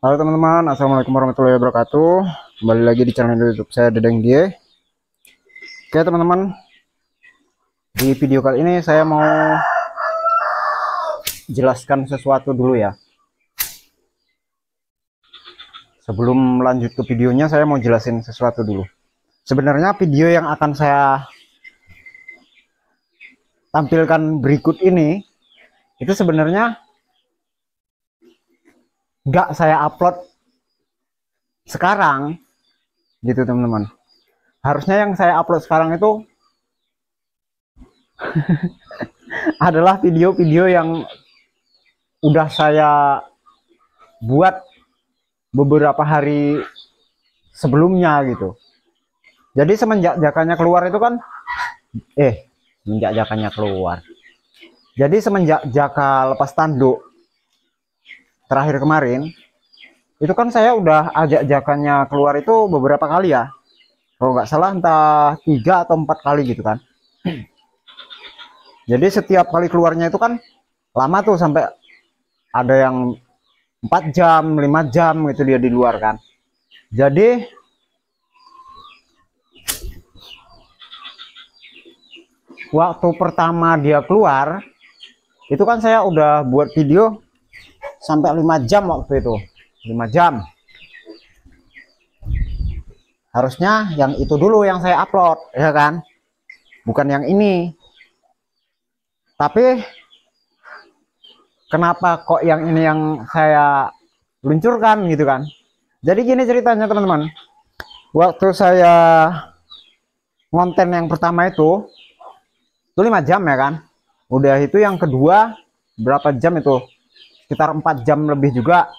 Halo teman-teman, assalamualaikum warahmatullahi wabarakatuh. Kembali lagi di channel YouTube saya, Dedeng Die. Oke teman-teman, di video kali ini saya mau jelaskan sesuatu dulu ya. Sebelum lanjut ke videonya, saya mau jelasin sesuatu dulu. Sebenarnya video yang akan saya tampilkan berikut ini itu sebenarnya nggak saya upload sekarang gitu teman-teman. Harusnya yang saya upload sekarang itu adalah video-video yang udah saya buat beberapa hari sebelumnya gitu. Jadi semenjak Jakanya keluar itu kan semenjak Jakanya keluar, jadi semenjak Jaka lepas tanduk terakhir kemarin itu kan saya udah ajak Jakanya keluar itu beberapa kali ya, kalau nggak salah entah 3 atau 4 kali gitu kan. Jadi setiap kali keluarnya itu kan lama tuh, sampai ada yang 4 jam 5 jam gitu dia di luar kan. Jadi waktu pertama dia keluar itu kan saya udah buat video sampai 5 jam waktu itu, 5 jam. Harusnya yang itu dulu yang saya upload ya kan, bukan yang ini. Tapi kenapa kok yang ini yang saya luncurkan gitu kan. Jadi gini ceritanya teman-teman, waktu saya ngonten yang pertama itu 5 jam ya kan. Udah itu yang kedua berapa jam itu, sekitar 4 jam lebih juga.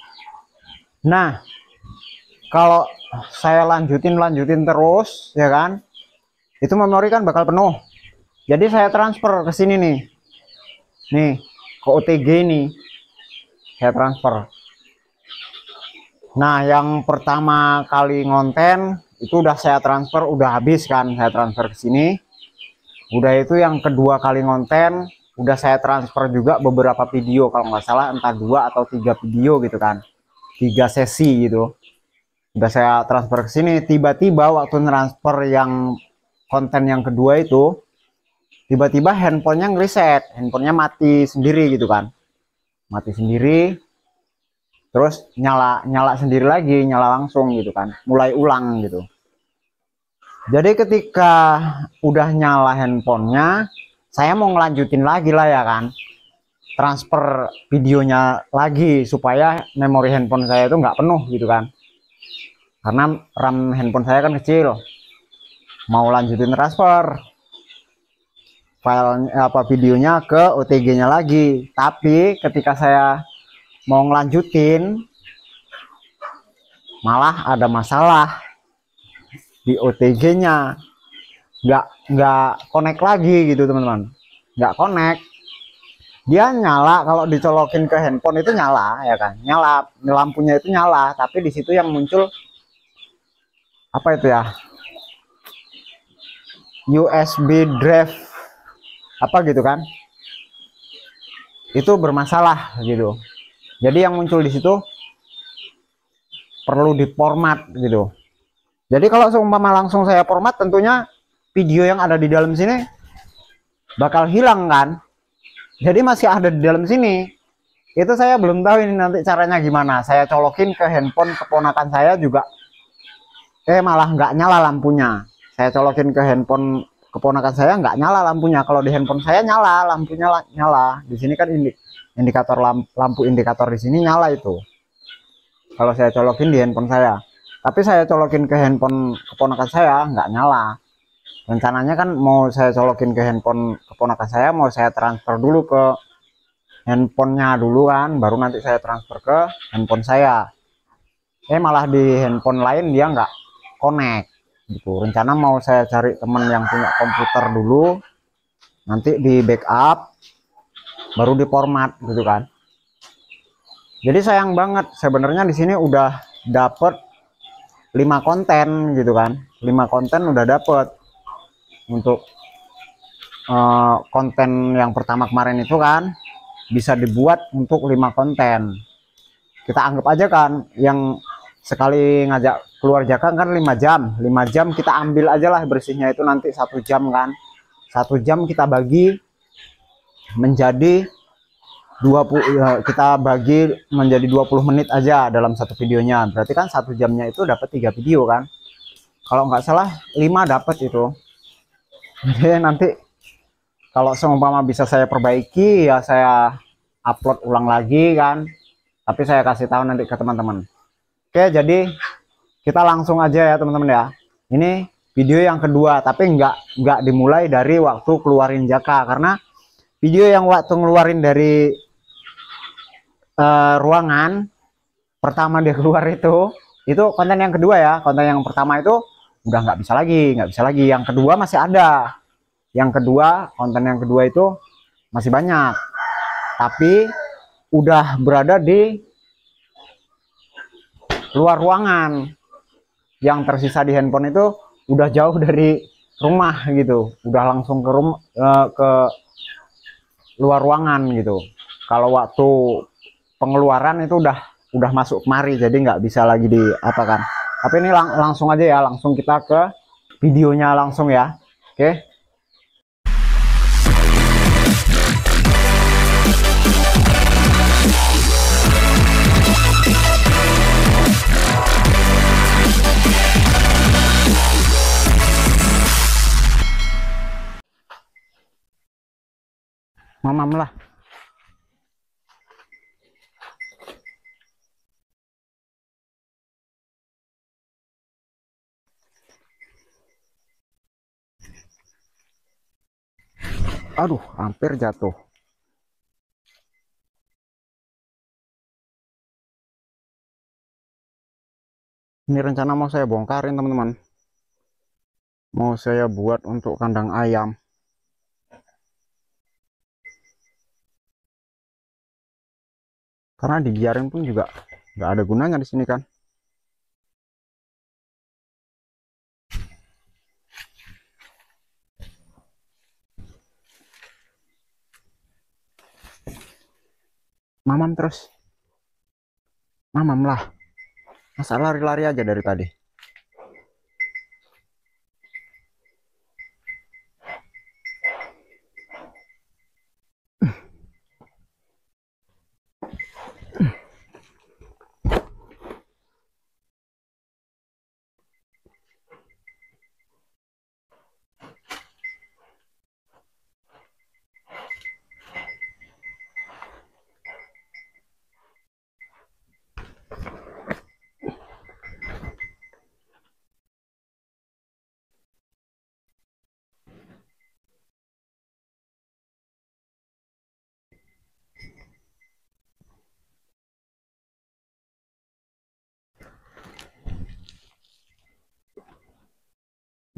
Nah kalau saya lanjutin terus ya kan, itu memori kan bakal penuh. Jadi saya transfer ke sini nih ke OTG ini, saya transfer. Nah yang pertama kali ngonten itu udah saya transfer, udah habis kan, saya transfer ke sini. Udah itu yang kedua kali ngonten udah saya transfer juga beberapa video, kalau nggak salah entah 2 atau 3 video gitu kan, 3 sesi gitu udah saya transfer ke sini. Tiba-tiba waktu transfer yang konten yang kedua itu, tiba-tiba handphonenya ngereset, handphonenya mati sendiri gitu kan, mati sendiri, terus nyala sendiri lagi, nyala langsung gitu kan, mulai ulang gitu. Jadi ketika udah nyala handphonenya, saya mau ngelanjutin lagi lah ya kan, transfer videonya lagi supaya memori handphone saya itu nggak penuh gitu kan, karena RAM handphone saya kan kecil. Mau lanjutin transfer file videonya ke OTG-nya lagi, tapi ketika saya mau ngelanjutin malah ada masalah di OTG-nya, nggak connect lagi gitu teman-teman, nggak connect. Dia nyala kalau dicolokin ke handphone itu nyala ya kan, nyala lampunya itu nyala, tapi di situ yang muncul apa itu ya, USB drive apa gitu kan, itu bermasalah gitu. Jadi yang muncul di situ perlu diformat gitu. Jadi kalau seumpama langsung saya format, tentunya video yang ada di dalam sini bakal hilang kan. Jadi masih ada di dalam sini. Itu saya belum tahu ini nanti caranya gimana. Saya colokin ke handphone keponakan saya juga, malah nggak nyala lampunya. Saya colokin ke handphone keponakan saya, nggak nyala lampunya. Kalau di handphone saya nyala, lampunya nyala. Di sini kan indikator lampu indikator di sini nyala itu. Kalau saya colokin di handphone saya, tapi saya colokin ke handphone keponakan saya nggak nyala. Rencananya kan mau saya colokin ke handphone keponakan saya, mau saya transfer dulu ke handphonenya dulu kan, baru nanti saya transfer ke handphone saya. Malah di handphone lain dia nggak connect gitu. Rencana mau saya cari teman yang punya komputer dulu, nanti di backup baru diformat gitu kan. Jadi sayang banget sebenarnya, di sini udah dapet 5 konten gitu kan, 5 konten udah dapet untuk konten yang pertama kemarin itu kan, bisa dibuat untuk 5 konten. kita anggap aja kan yang sekali ngajak keluar Jaka kan 5 jam kita ambil aja lah bersihnya itu nanti 1 jam kan. 1 jam kita bagi menjadi 20, ya, kita bagi menjadi 20 menit aja dalam satu videonya, berarti kan 1 jamnya itu dapat 3 video kan, kalau nggak salah 5 dapat itu. Jadi nanti kalau seumpama bisa saya perbaiki ya saya upload ulang lagi kan, tapi saya kasih tahu nanti ke teman-teman. Oke, jadi kita langsung aja ya teman-teman ya. Ini video yang kedua, tapi nggak dimulai dari waktu keluarin Jaka, karena video yang waktu ngeluarin dari ruangan pertama dia keluar itu konten yang kedua ya. Konten yang pertama itu udah nggak bisa lagi. Yang kedua masih ada. Yang kedua, konten yang kedua itu masih banyak, tapi udah berada di luar ruangan. Yang tersisa di handphone itu udah jauh dari rumah gitu, udah langsung ke rumah, ke luar ruangan gitu. Kalau waktu pengeluaran itu udah masuk kemari, jadi nggak bisa lagi diapakan. Tapi ini langsung aja ya, langsung kita ke videonya langsung ya. Oke. Mamam lah. Aduh, hampir jatuh. Ini rencana mau saya bongkarin teman-teman. Mau saya buat untuk kandang ayam. Karena dibiarin pun juga nggak ada gunanya di sini kan. Mamam terus. Mamam lah. Masa lari-lari aja dari tadi.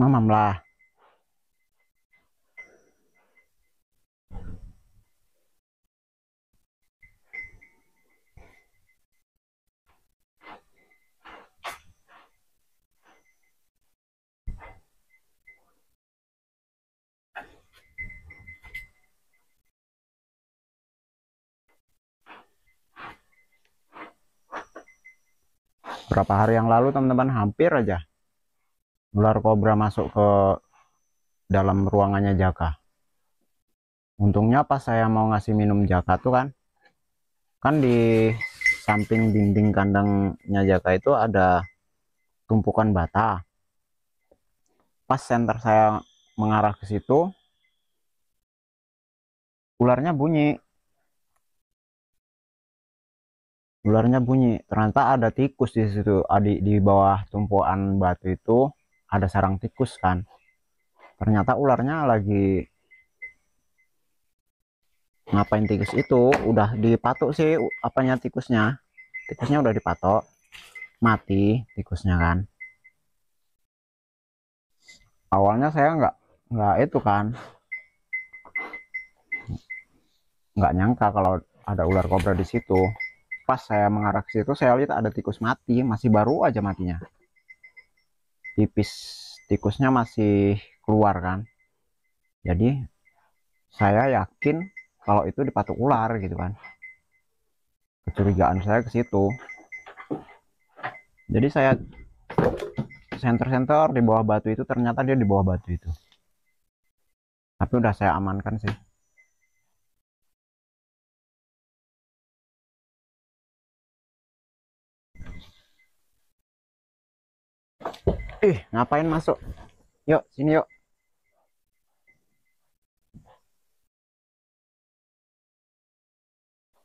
Mamam lah. Berapa hari yang lalu teman-teman hampir aja ular kobra masuk ke dalam ruangannya Jaka. Untungnya pas saya mau ngasih minum Jaka tuh kan di samping dinding kandangnya Jaka itu ada tumpukan bata. Pas senter saya mengarah ke situ, ularnya bunyi. Ternyata ada tikus di situ. Di bawah tumpuan batu itu ada sarang tikus kan. Ternyata ularnya lagi ngapain, tikus itu udah dipatok sih apanya, tikusnya udah dipatok, mati tikusnya kan. Awalnya saya nggak itu kan, nggak nyangka kalau ada ular kobra di situ. Pas saya mengarah ke situ saya lihat ada tikus mati, masih baru aja matinya, tipis, tikusnya masih keluar kan. Jadi saya yakin kalau itu dipatok ular gitu kan. Kecurigaan saya ke situ. Jadi saya senter-senter di bawah batu itu, ternyata dia di bawah batu itu. Tapi udah saya amankan sih. Ngapain masuk? Yuk, sini yuk.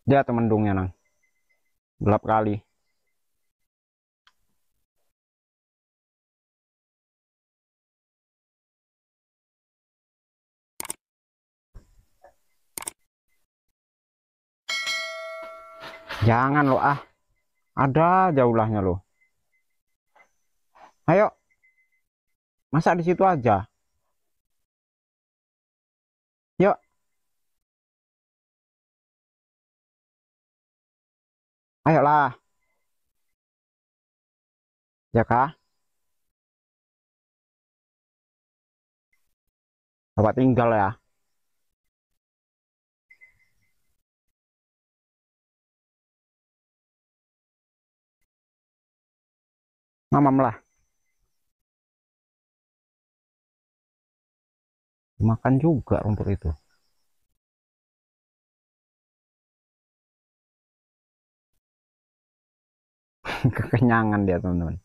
Dia tuh mendungnya, nang. Gelap kali. Jangan lo ah. Ada aja ulahnya lo. Ayo. Masa di situ aja? Yuk. Ayolah. Ya kah? Bapak tinggal ya. Mamam lah. Makan juga rumput itu. Kekenyangan dia, teman-teman.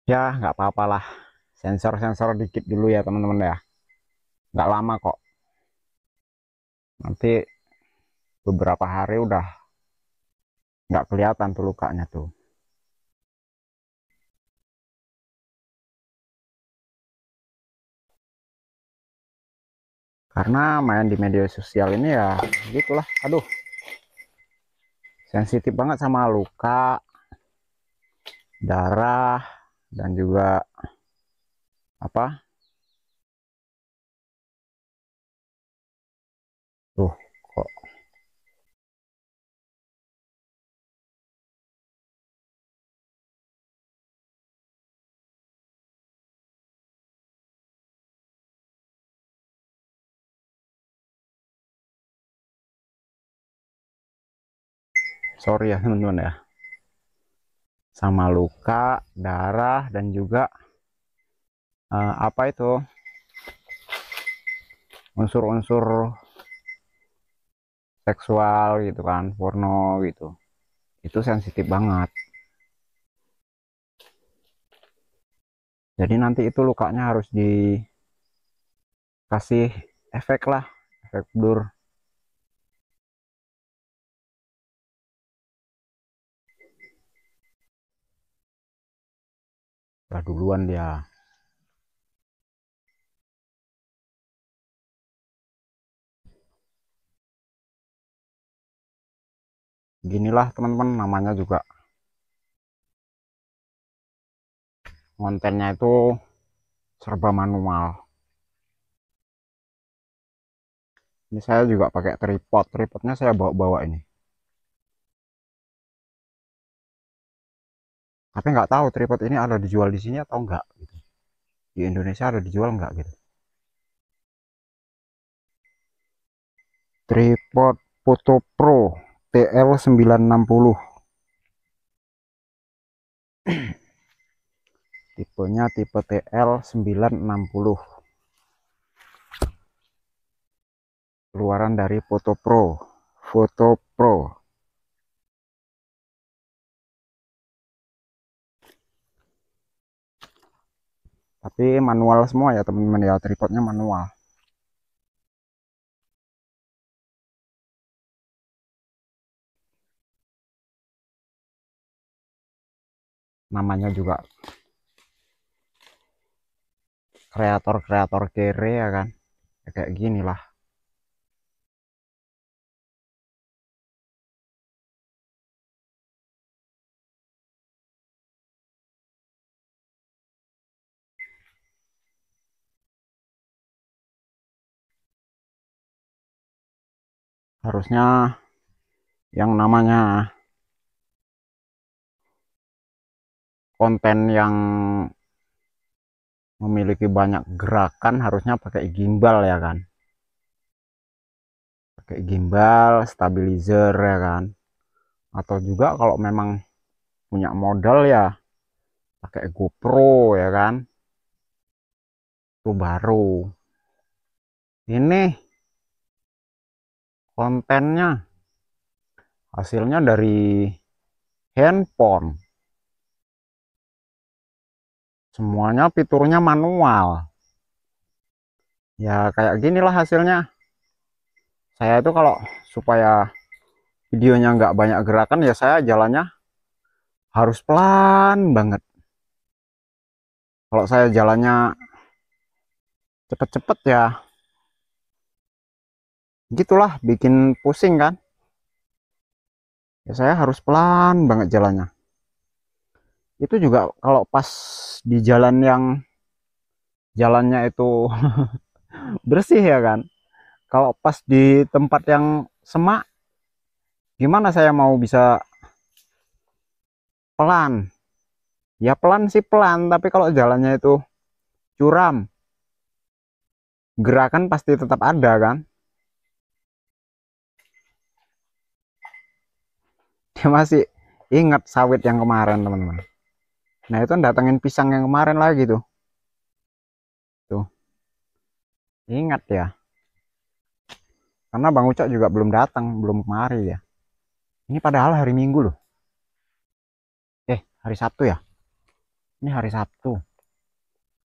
Ya, nggak apa-apa lah. Sensor-sensor dikit dulu ya, teman-teman ya. Nggak lama kok. Nanti beberapa hari udah nggak kelihatan tuh lukanya tuh. Karena main di media sosial ini ya gitulah. Aduh, sensitif banget sama luka, darah, dan juga apa tuh, kok sorry ya teman-teman ya, sama luka, darah, dan juga apa itu, unsur-unsur seksual gitu kan, porno gitu, itu sensitif banget. Jadi nanti itu lukanya harus dikasih efek lah, efek blur. Lah duluan dia. Ginilah teman-teman, namanya juga kontennya itu serba manual. Ini saya juga pakai tripodnya saya bawa-bawa ini, tapi nggak tahu tripod ini ada dijual di sini atau enggak gitu. Di Indonesia ada dijual nggak gitu. Tripod Photo Pro TL960, tipenya tipe TL960, keluaran dari Photo Pro. Tapi manual semua ya teman-teman ya, tripodnya manual. Namanya juga kreator-kreator kere ya kan, ya, kayak gini lah. Harusnya yang namanya konten yang memiliki banyak gerakan harusnya pakai gimbal ya kan, pakai gimbal, stabilizer ya kan, atau juga kalau memang punya modal ya pakai GoPro ya kan, itu baru. Ini kontennya hasilnya dari handphone, semuanya fiturnya manual ya, kayak ginilah hasilnya. Saya itu kalau supaya videonya nggak banyak gerakan ya saya jalannya harus pelan banget. Kalau saya jalannya cepet-cepet ya gitulah, bikin pusing kan ya, saya harus pelan banget jalannya. Itu juga kalau pas di jalan yang jalannya itu bersih ya kan, kalau pas di tempat yang semak gimana saya mau bisa pelan. Ya pelan sih pelan, tapi kalau jalannya itu curam, gerakan pasti tetap ada kan. Dia masih ingat sawit yang kemarin teman-teman. Nah itu datengin pisang yang kemarin lagi tuh ingat ya, karena Bang Ucok juga belum datang, belum kemari ya. Ini padahal hari Minggu loh, hari Sabtu ya, ini hari Sabtu,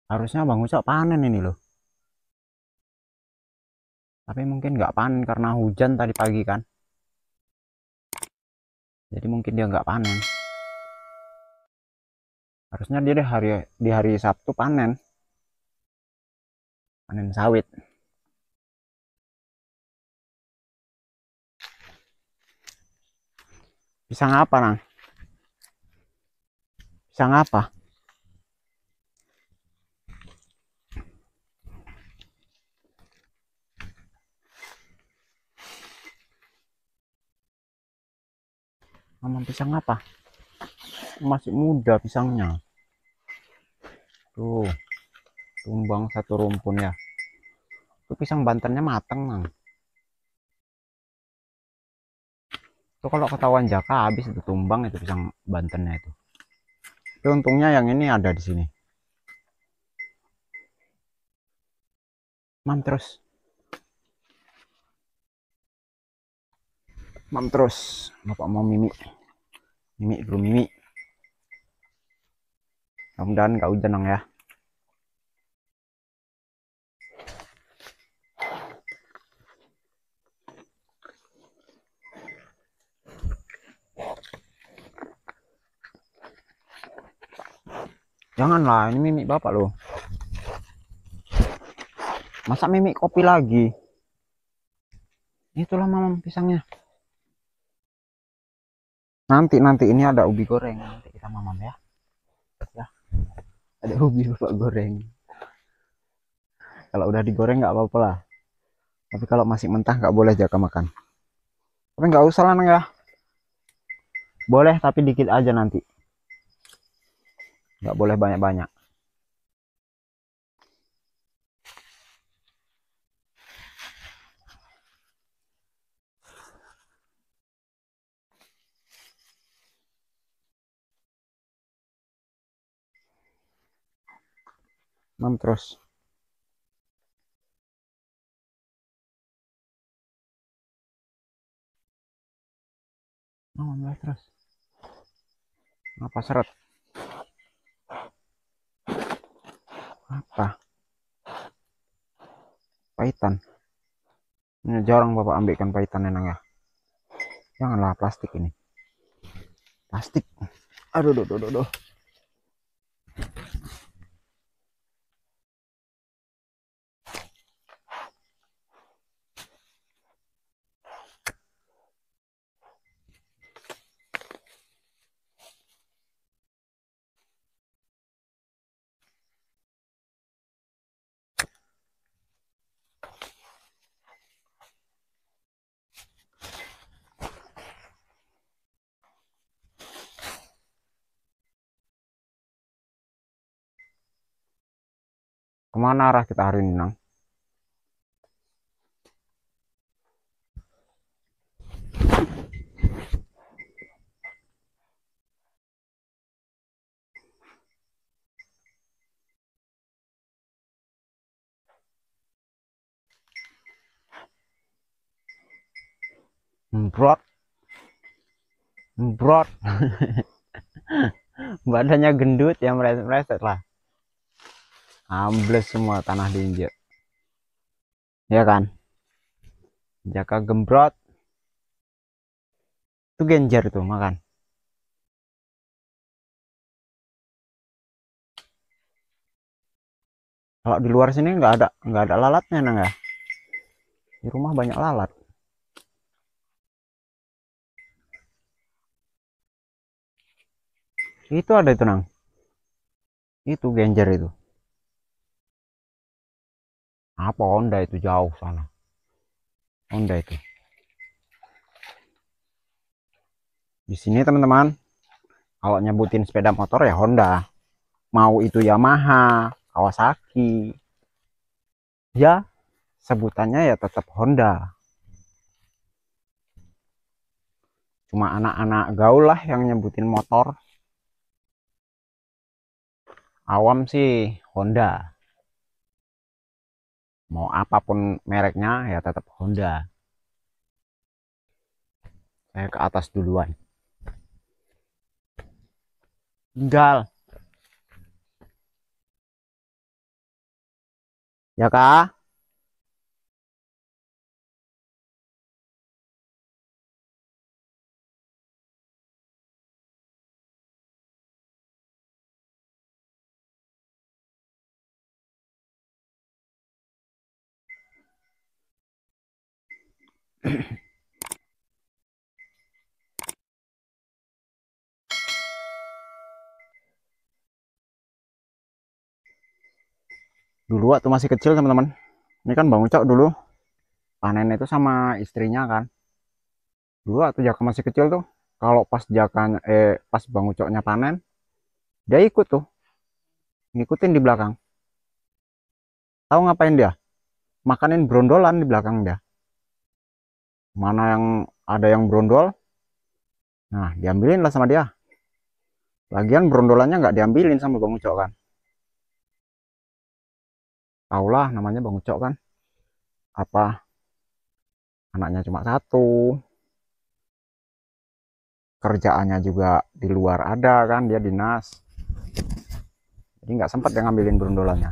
harusnya Bang Ucok panen ini loh, tapi mungkin nggak panen karena hujan tadi pagi kan, jadi mungkin dia nggak panen. Harusnya dia deh di hari Sabtu panen sawit. Pisang apa nang? Pisang apa? Mama pisang apa? Masih muda pisangnya. Tuh, tumbang satu rumpun ya. Itu pisang Bantennya mateng nang. Itu kalau ketahuan Jaka habis itu tumbang itu pisang Bantennya itu. Tapi untungnya yang ini ada di sini. Mam terus. Mam terus. Bapak mau mimi. Mimi dulu mimi. Mudah-mudahan gak hujan nang ya. Janganlah, ini mimi bapak loh. Masa mimi kopi lagi? Itulah mamam pisangnya. Nanti ini ada ubi goreng, nanti kita mamam ya. Ya, ada ubi bapak goreng. Kalau udah digoreng nggak apa-apa lah. Tapi kalau masih mentah nggak boleh Jaka makan. Tapi nggak usah lah ya. Boleh tapi dikit aja nanti. Nggak boleh banyak-banyak. Mam terus. Mam terus. Apa seret? Apa? Pahitan. Ini jarang bapak ambilkan pahitan enang ya. Janganlah plastik ini. Plastik. Aduh, aduh, aduh, aduh. Kemana arah kita hari ini, Nang? Brot, brot. Badannya gendut ya, mereset lah. Ambles semua tanah diinjek. Ya kan? Jaka gembrot. Itu genjer tuh makan. Kalau di luar sini nggak ada lalatnya, Nang ya. Di rumah banyak lalat. Itu ada itu, Nang. Itu genjer itu. Apa Honda itu jauh sana. Honda itu. Di sini teman-teman, kalau nyebutin sepeda motor ya Honda. Mau itu Yamaha, Kawasaki. Ya, sebutannya ya tetap Honda. Cuma anak-anak gaul lah yang nyebutin motor. Awam sih Honda. Mau apapun mereknya ya tetap Honda. Saya ke atas duluan. Tinggal. Ya kak? Dulu waktu masih kecil teman-teman. Ini kan Bang Ucok dulu panen itu sama istrinya kan. Dulu waktu Jaka masih kecil tuh, kalau pas Jakanya pas Bang Ucoknya panen, dia ikut tuh, ngikutin di belakang. Tahu ngapain dia? Makanin brondolan di belakang dia. Mana yang ada yang brondol, nah diambilin lah sama dia. Lagian brondolannya nggak diambilin sama Bang Ucok kan. Tau lah namanya Bang Ucok kan. Apa anaknya cuma satu, kerjaannya juga di luar ada kan, dia dinas. Jadi nggak sempat dia ngambilin brondolannya.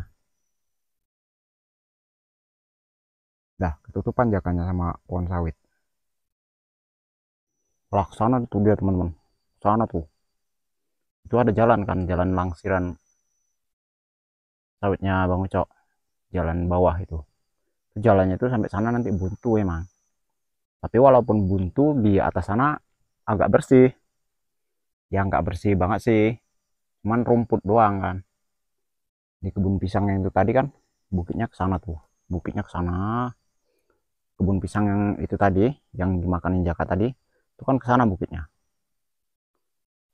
Dah ketutupan Jakanya sama pohon sawit. Laksana tuh dia teman-teman. Sana tuh. Itu ada jalan kan, jalan langsiran sawitnya Bang Ucok. Jalan bawah itu. Jalannya itu sampai sana nanti buntu emang. Tapi walaupun buntu di atas sana agak bersih. Ya nggak bersih banget sih. Cuman rumput doang kan. Di kebun pisang yang itu tadi kan bukitnya ke sana tuh. Bukitnya ke sana. Kebun pisang yang itu tadi, yang dimakanin Jaka tadi, itu kan ke sana bukitnya.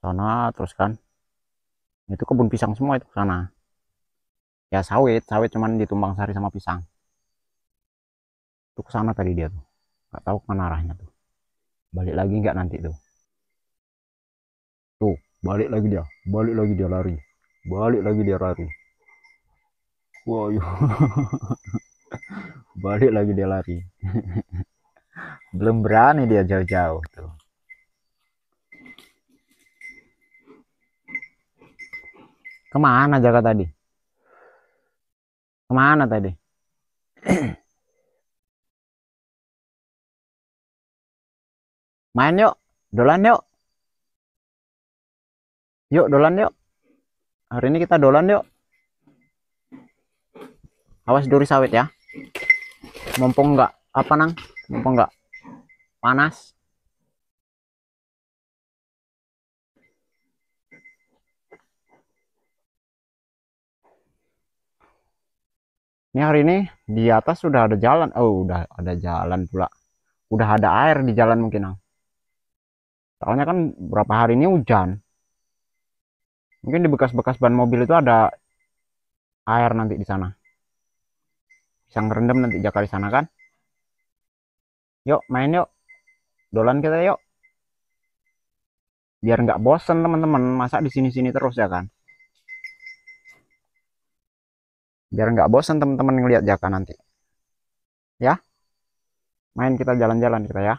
Sana terus kan. Itu kebun pisang semua itu ke sana. Ya sawit, sawit cuman ditumbang sari sama pisang. Itu ke sana tadi dia tuh. Nggak tahu kemana arahnya tuh. Balik lagi nggak nanti tuh. Tuh, balik lagi dia. Balik lagi dia lari. Balik lagi dia lari. Wow, balik lagi dia lari. Belum berani dia jauh-jauh tuh. Kemana Jaka tadi? Kemana tadi? Main yuk. Dolan yuk. Yuk dolan yuk. Hari ini kita dolan yuk. Awas duri sawit ya. Mumpung nggak apa nang? Mumpung nggak panas. Ini hari ini di atas sudah ada jalan. Oh, udah ada jalan pula. Udah ada air di jalan mungkin nang. Soalnya kan berapa hari ini hujan. Mungkin di bekas-bekas ban mobil itu ada air nanti di sana. Bisa ngerendam nanti Jaka di sana kan. Yuk main yuk, dolan kita yuk, biar nggak bosen teman-teman, masa di sini-sini terus ya kan. Biar nggak bosen teman-teman ngelihat Jaka nanti ya. Main kita, jalan-jalan kita ya.